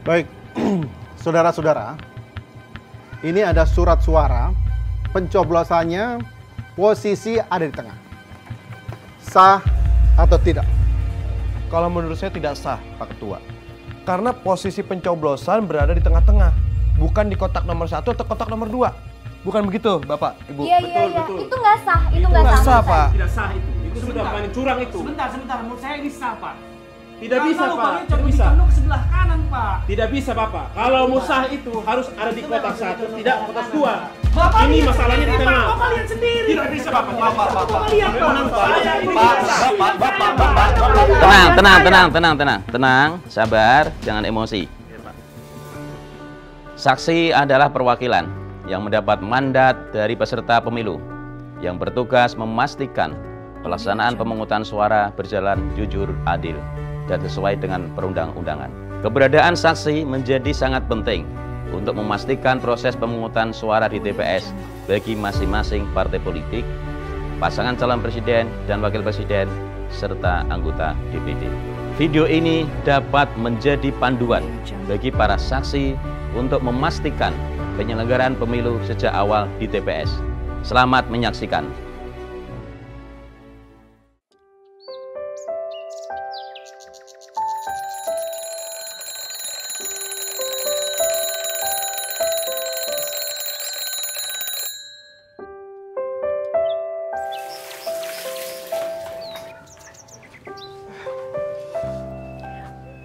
Baik, saudara-saudara, ini ada surat suara, pencoblosannya posisi ada di tengah. Sah atau tidak? Kalau menurut saya tidak sah, Pak Ketua. Karena posisi pencoblosan berada di tengah-tengah, bukan di kotak nomor 1 atau kotak nomor 2. Bukan begitu, Bapak, Ibu? Iya. Itu nggak sah, itu nggak sah, Pak. Tidak sah itu. Itu sudah paling curang itu. Sebentar. Menurut saya ini sah, Pak. Tidak bisa, Pak. Lubangnya Tidak bisa. condong ke sebelah kanan, Pak. Tidak bisa, Bapak. Kalau mau sah itu harus ada di kotak 1, tidak kotak 2. Bapak Ini lihat masalahnya di sendiri, tengah. Pak. Bapak lihat sendiri. Tidak bisa, Bapak. Bapak lihat, Pak. Saya ini Tenang, sabar, jangan emosi. Saksi adalah perwakilan yang mendapat mandat dari peserta pemilu yang bertugas memastikan pelaksanaan pemungutan suara berjalan jujur, adil, dan sesuai dengan perundang-undangan. Keberadaan saksi menjadi sangat penting untuk memastikan proses pemungutan suara di TPS bagi masing-masing partai politik, pasangan calon presiden dan wakil presiden, serta anggota DPD. Video ini dapat menjadi panduan bagi para saksi untuk memastikan penyelenggaraan pemilu sejak awal di TPS. Selamat menyaksikan.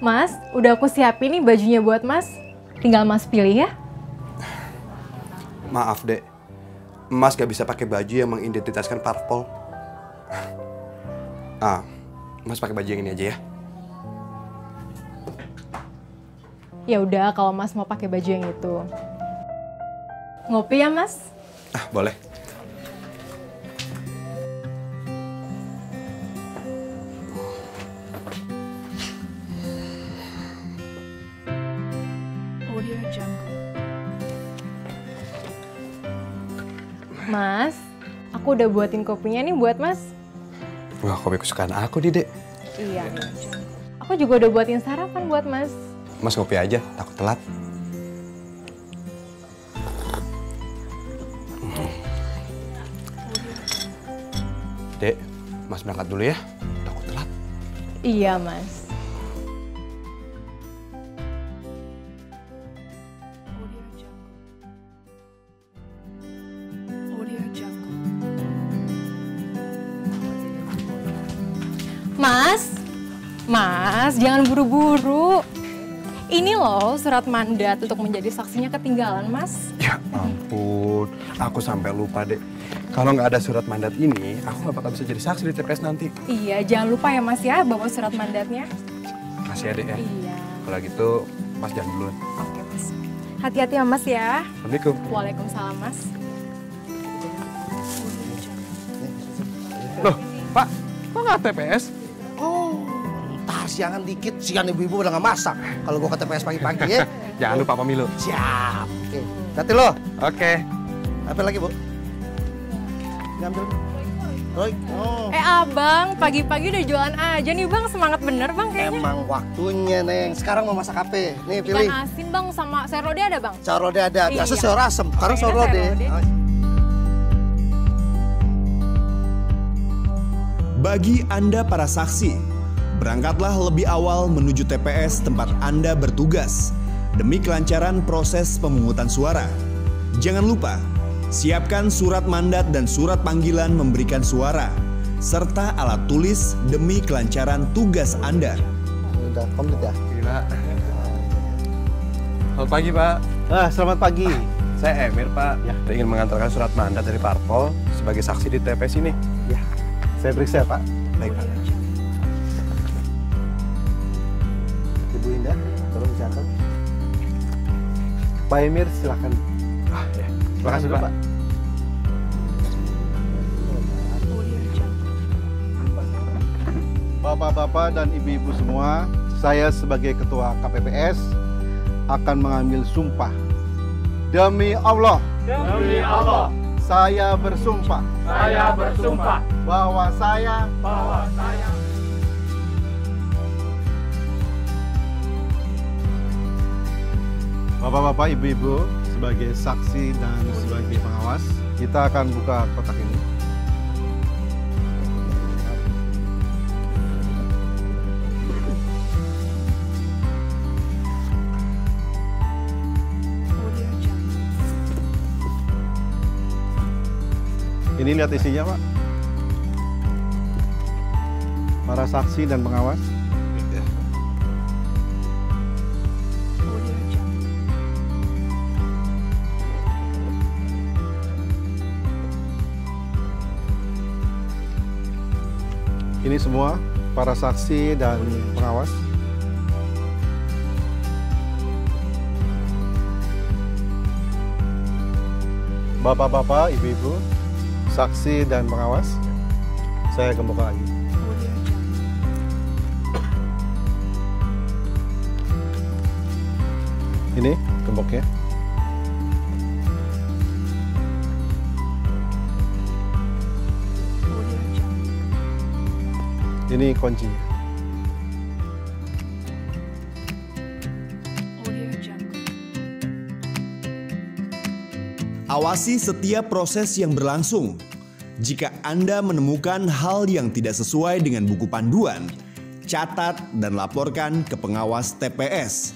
Mas, udah aku siapin nih bajunya buat Mas. Tinggal Mas pilih ya. Maaf, Dek. Mas gak bisa pakai baju yang mengidentitaskan parpol. Mas pakai baju yang ini aja ya. Ya udah, kalau Mas mau pakai baju yang itu. Ngopi ya, Mas? Boleh. Mas, aku udah buatin kopinya nih buat Mas. Wah, kopi kesukaan aku nih, Dek. Iya. Aku juga udah buatin sarapan buat Mas. Mas ngopi aja, takut telat. Dek, Mas berangkat dulu ya, takut telat. Iya, Mas. Mas, jangan buru-buru. Ini loh surat mandat untuk menjadi saksinya ketinggalan, Mas. Ya ampun, aku sampai lupa, Dek. Kalau nggak ada surat mandat ini, aku nggak bakal bisa jadi saksi di TPS nanti. Iya, jangan lupa ya, Mas ya, bawa surat mandatnya. Makasih ya, Dek ya. Iya. Kalau gitu, Mas jalan duluan. Oke, Mas. Hati-hati ya, Mas ya. Assalamualaikum. Waalaikumsalam, Mas. Loh, Pak, kok nggak TPS? Ntar siangan dikit, siang ibu-ibu udah nggak masak. Kalau gua ke TPS pagi-pagi ya. Jangan lupa pemilu. Siap. Oke. Hati lo. Oke. Apa lagi, Bu? Diambil. Roy. Abang, pagi-pagi udah jualan aja nih, Bang. Semangat bener, Bang, kayaknya. Emang waktunya, Neng. Sekarang mau masak apa? Nih, pilih. Ikan asin, Bang, sama sayur lodeh ada, Bang? Sayur lodeh ada. Biasa Iya. sayur asem. Sekarang sayur Sayur lodeh. lodeh. Bagi Anda para saksi, berangkatlah lebih awal menuju TPS tempat Anda bertugas demi kelancaran proses pemungutan suara. Jangan lupa, siapkan surat mandat dan surat panggilan memberikan suara, serta alat tulis demi kelancaran tugas Anda. Udah komplit ya? Gila. Selamat pagi, Pak. Selamat pagi. Saya Emir, Pak. Ya. Ingin mengantarkan surat mandat dari Parpol sebagai saksi di TPS ini. Ya, saya periksa ya, Pak. Baik, Pak. Ibu Indah, tolong dicatat. Pak Emir, silakan. Ya. Terima kasih, Pak. Bapak-bapak dan ibu-ibu semua, saya sebagai Ketua KPPS akan mengambil sumpah. Demi Allah. Demi Allah, Saya bersumpah saya bersumpah bahwa saya Bapak-bapak, ibu-ibu, sebagai saksi dan sebagai pengawas, kita akan buka kotak ini. Ini lihat isinya, Pak. Para saksi dan pengawas. Ini semua para saksi dan pengawas. Bapak-bapak, ibu-ibu, saksi dan pengawas, saya gembok lagi. Ini gemboknya. Ini kuncinya. Awasi setiap proses yang berlangsung. Jika Anda menemukan hal yang tidak sesuai dengan buku panduan, catat dan laporkan ke pengawas TPS.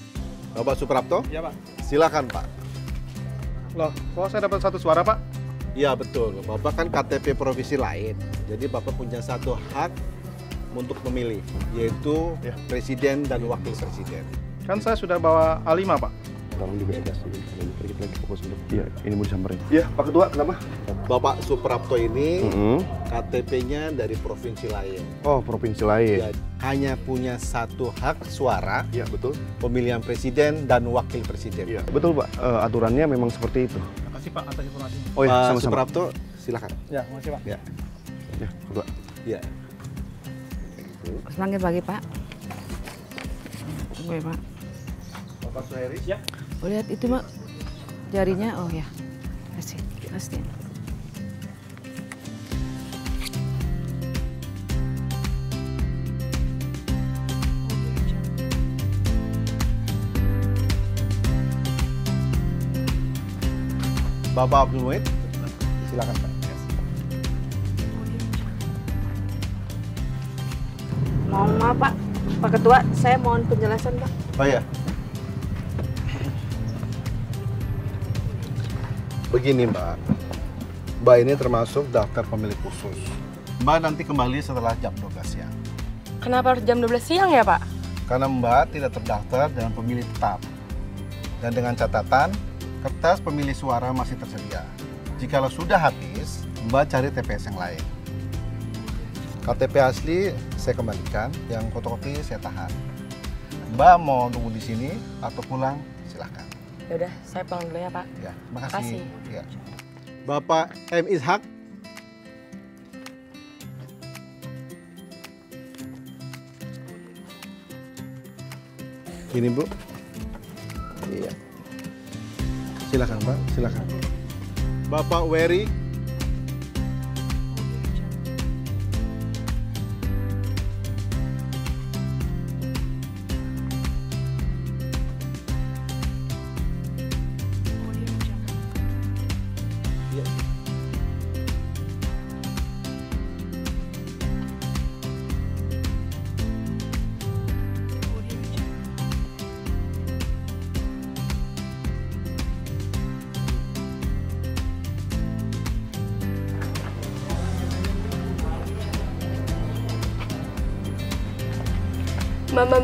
Bapak Suprapto? Ya, Pak. Silakan, Pak. Loh, kok saya dapat satu suara, Pak? Iya, betul. Bapak kan KTP provinsi lain. Jadi Bapak punya satu hak untuk memilih, yaitu presiden dan wakil presiden. Kan saya sudah bawa A5, Pak. Tolong dibedakan dikit lagi fokus untuk. Iya, ini mau disamperin. Iya, Pak Ketua, kenapa? Bapak Suprapto ini KTP-nya dari provinsi lain. Oh, provinsi lain. Ya, hanya punya satu hak suara. Iya, betul. Pemilihan presiden dan wakil presiden. Iya, betul, Pak. Aturannya memang seperti itu. Terima kasih, Pak, atas informasinya. Oh iya, Pak sama-sama. Suprapto, silakan. Ya, makasih, Pak. Ya. Ya, Ketua. Ya. Selamat pagi, Pak. Tunggu ya, Pak. Bapak Suheri? Ya. Oh, lihat itu, Mak. Jarinya, oh ya. Kasih. Bapak Abdul Muid, silakan, Pak. Mohon maaf, Pak. Pak Ketua, saya mohon penjelasan, Pak. Oh ya. Begini, Mbak. Mbak ini termasuk daftar pemilih khusus. Mbak nanti kembali setelah jam 12 siang. Kenapa harus jam 12 siang ya, Pak? Karena Mbak tidak terdaftar dengan pemilih tetap. Dan dengan catatan, kertas pemilih suara masih tersedia. Jikalau sudah habis, Mbak cari TPS yang lain. KTP asli saya kembalikan, yang fotokopi saya tahan. Mbak mau tunggu di sini atau pulang, silahkan. Yaudah, saya pulang dulu ya, Pak. Ya, makasih. Makasih. Ya. Bapak M. Ishak. Ini, Bu. Iya. Silakan, Pak. Silakan. Bapak Wery.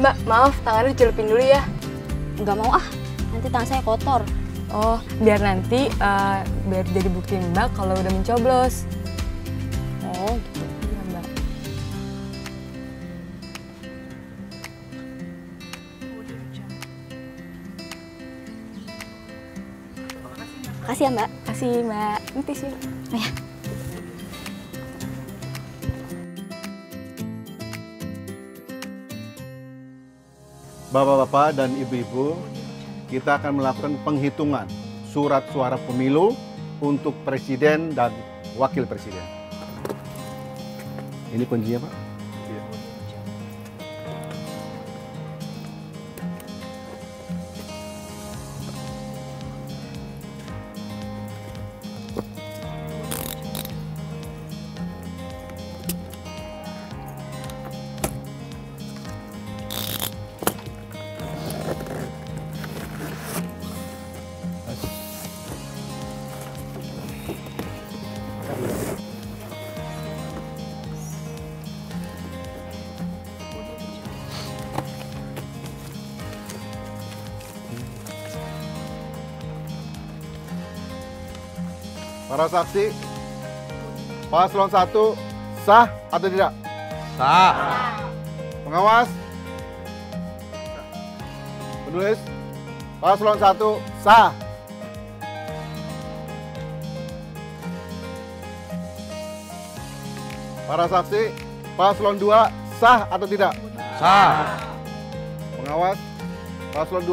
Mbak, maaf, tangannya dicelupin dulu ya. Nggak mau ah, nanti tangan saya kotor. Oh, biar nanti, biar jadi bukti Mbak kalau udah mencoblos. Oh, gitu. Iya, Mbak. Makasih ya, Mbak. Makasih, Mbak. Nanti sih. Ya. Bapak-bapak dan ibu-ibu, kita akan melakukan penghitungan surat suara pemilu untuk presiden dan wakil presiden. Ini kuncinya, Pak. Iya. Para saksi, paslon 1 sah atau tidak? Sah. Pengawas? Penulis? Paslon 1 sah. Para saksi, paslon 2 sah atau tidak? Sah. Pengawas, paslon 2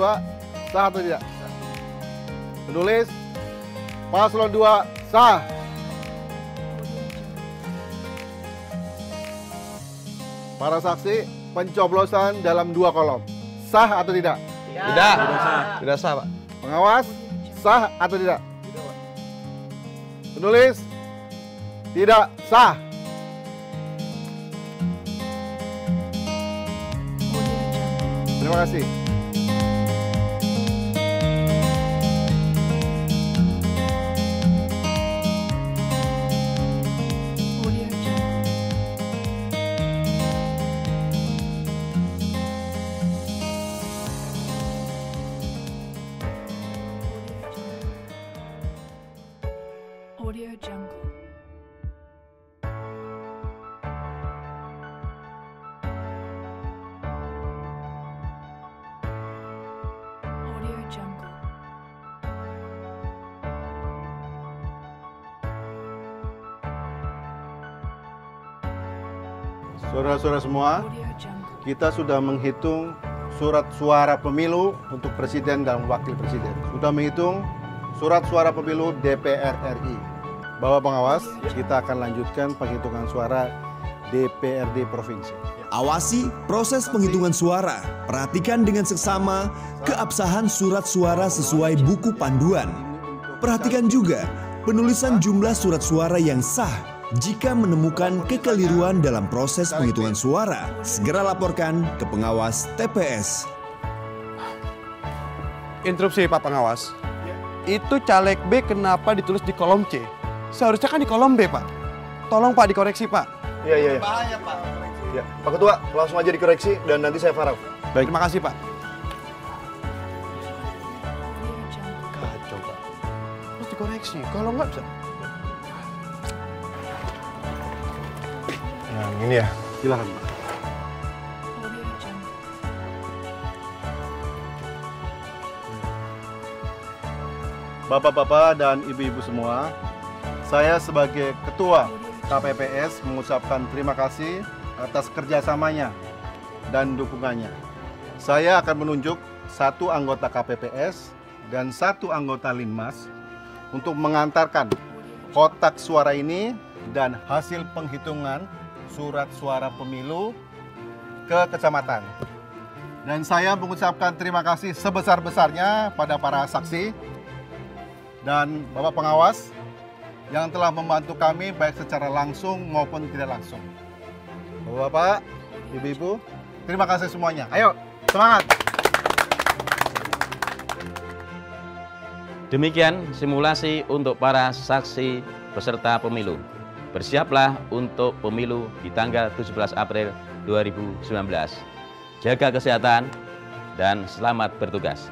sah atau tidak? Penulis, paslon 2 sah. Para saksi, pencoblosan dalam 2 kolom. Sah atau tidak? Tidak. Tidak sah, Pak. Pengawas, sah atau tidak? Penulis, tidak sah. Terima kasih. Audio Jungle. Audio Jungle. Saudara-saudara semua, kita sudah menghitung surat suara pemilu untuk presiden dan wakil presiden. Sudah menghitung surat suara pemilu DPR RI. Bapak pengawas, kita akan lanjutkan penghitungan suara DPRD Provinsi. Awasi proses penghitungan suara. Perhatikan dengan seksama keabsahan surat suara sesuai buku panduan. Perhatikan juga penulisan jumlah surat suara yang sah. Jika menemukan kekeliruan dalam proses penghitungan suara, segera laporkan ke pengawas TPS. Interupsi Pak Pengawas. Itu caleg B kenapa ditulis di kolom C? Seharusnya kan di kolom B, Pak. Tolong Pak dikoreksi, Pak. Iya. Bahaya, Pak. Ya, Pak Ketua, langsung aja dikoreksi dan nanti saya farau. Baik, terima kasih, Pak. Kacau, Pak. Harus dikoreksi. Kalau nggak bisa. Yang ini ya. Silakan, Pak. Bapak-bapak dan ibu-ibu semua, saya sebagai Ketua KPPS mengucapkan terima kasih atas kerjasamanya dan dukungannya. Saya akan menunjuk 1 anggota KPPS dan 1 anggota Linmas untuk mengantarkan kotak suara ini dan hasil penghitungan surat suara pemilu ke kecamatan. Dan saya mengucapkan terima kasih sebesar-besarnya pada para saksi dan Bapak Pengawas yang telah membantu kami baik secara langsung maupun tidak langsung. Bapak-bapak, ibu-ibu, terima kasih semuanya. Ayo, semangat! Demikian simulasi untuk para saksi peserta pemilu. Bersiaplah untuk pemilu di tanggal 17 April 2019. Jaga kesehatan dan selamat bertugas.